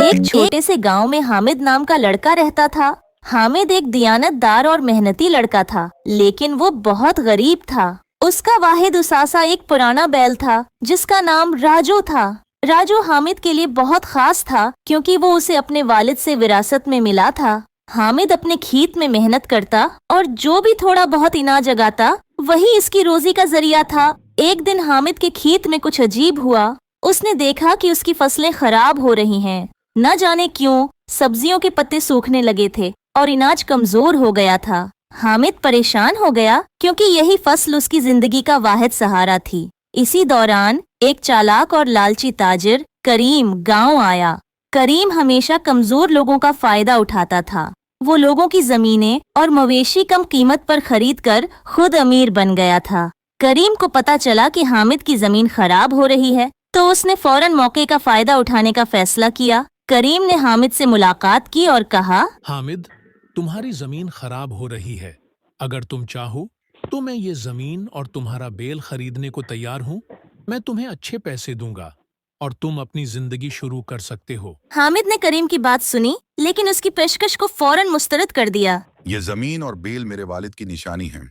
एक छोटे से गांव में हामिद नाम का लड़का रहता था। हामिद एक दियानतदार और मेहनती लड़का था, लेकिन वो बहुत गरीब था। उसका वाहिद उसासा एक पुराना बैल था जिसका नाम राजू था। राजू हामिद के लिए बहुत खास था क्योंकि वो उसे अपने वालिद से विरासत में मिला था। हामिद अपने खेत में मेहनत करता और जो भी थोड़ा बहुत अनाज उगाता वही इसकी रोजी का जरिया था। एक दिन हामिद के खेत में कुछ अजीब हुआ। उसने देखा कि उसकी फसलें खराब हो रही हैं। न जाने क्यों सब्जियों के पत्ते सूखने लगे थे और अनाज कमजोर हो गया था। हामिद परेशान हो गया क्योंकि यही फसल उसकी जिंदगी का वाहिद सहारा थी। इसी दौरान एक चालाक और लालची ताजिर करीम गांव आया। करीम हमेशा कमजोर लोगों का फायदा उठाता था। वो लोगों की जमीनें और मवेशी कम कीमत पर खरीद कर खुद अमीर बन गया था। करीम को पता चला कि हामिद की जमीन खराब हो रही है, तो उसने फौरन मौके का फायदा उठाने का फैसला किया। करीम ने हामिद से मुलाकात की और कहा, हामिद, तुम्हारी जमीन खराब हो रही है। अगर तुम चाहो तो मैं ये जमीन और तुम्हारा बेल खरीदने को तैयार हूँ। मैं तुम्हें अच्छे पैसे दूंगा और तुम अपनी जिंदगी शुरू कर सकते हो। हामिद ने करीम की बात सुनी, लेकिन उसकी पेशकश को फौरन मुस्तरद कर दिया। ये जमीन और बेल मेरे वालिद की निशानी है,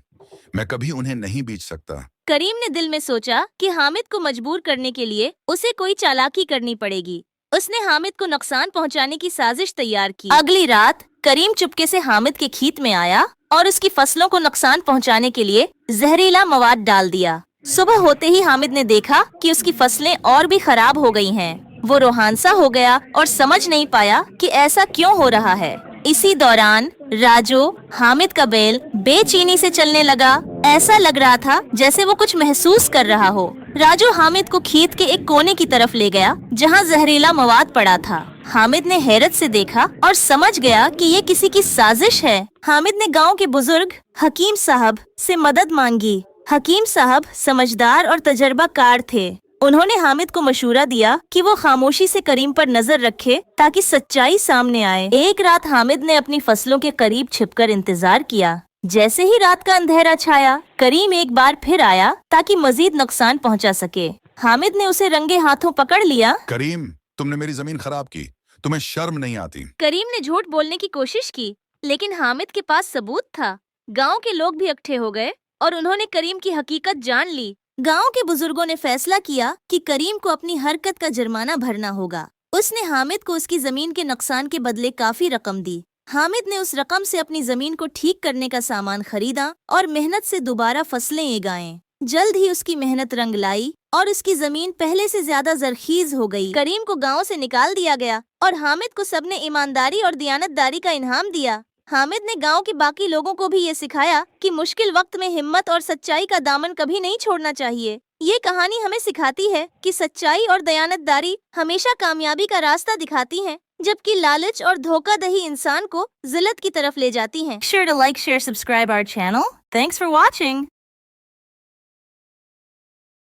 मैं कभी उन्हें नहीं बेच सकता। करीम ने दिल में सोचा कि हामिद को मजबूर करने के लिए उसे कोई चालाकी करनी पड़ेगी। उसने हामिद को नुकसान पहुंचाने की साजिश तैयार की। अगली रात करीम चुपके से हामिद के खेत में आया और उसकी फसलों को नुकसान पहुंचाने के लिए जहरीला मवाद डाल दिया। सुबह होते ही हामिद ने देखा कि उसकी फसलें और भी खराब हो गई हैं। वो रोहानसा हो गया और समझ नहीं पाया कि ऐसा क्यों हो रहा है। इसी दौरान राजू हामिद का बैल बेचैनी से चलने लगा। ऐसा लग रहा था जैसे वो कुछ महसूस कर रहा हो। राजू हामिद को खेत के एक कोने की तरफ ले गया जहां जहरीला मवाद पड़ा था। हामिद ने हैरत से देखा और समझ गया कि ये किसी की साजिश है। हामिद ने गांव के बुजुर्ग हकीम साहब से मदद मांगी। हकीम साहब समझदार और तजर्बाकार थे। उन्होंने हामिद को मशूरा दिया कि वो खामोशी से करीम पर नजर रखे ताकि सच्चाई सामने आए। एक रात हामिद ने अपनी फसलों के करीब छिपकर इंतजार किया। जैसे ही रात का अंधेरा छाया, करीम एक बार फिर आया ताकि मजीद नुकसान पहुंचा सके। हामिद ने उसे रंगे हाथों पकड़ लिया। करीम, तुमने मेरी जमीन खराब की, तुम्हें शर्म नहीं आती? करीम ने झूठ बोलने की कोशिश की, लेकिन हामिद के पास सबूत था। गाँव के लोग भी इकट्ठे हो गए और उन्होंने करीम की हकीकत जान ली। गांव के बुजुर्गों ने फैसला किया कि करीम को अपनी हरकत का जुर्माना भरना होगा। उसने हामिद को उसकी जमीन के नुकसान के बदले काफी रकम दी। हामिद ने उस रकम से अपनी जमीन को ठीक करने का सामान खरीदा और मेहनत से दोबारा फसलें उगाएं। जल्द ही उसकी मेहनत रंग लाई और उसकी जमीन पहले से ज्यादा जरखीज हो गई। करीम को गाँव से निकाल दिया गया और हामिद को सबने ईमानदारी और दियानतदारी का इनाम दिया। हामिद ने गांव के बाकी लोगों को भी ये सिखाया कि मुश्किल वक्त में हिम्मत और सच्चाई का दामन कभी नहीं छोड़ना चाहिए। ये कहानी हमें सिखाती है कि सच्चाई और दयानतदारी हमेशा कामयाबी का रास्ता दिखाती हैं, जबकि लालच और धोखाधड़ी इंसान को जिल्लत की तरफ ले जाती हैं। Sure to like, share, subscribe our channel. Thanks for watching.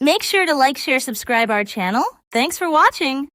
Make sure to like, share, subscribe our channel. Thanks for watching.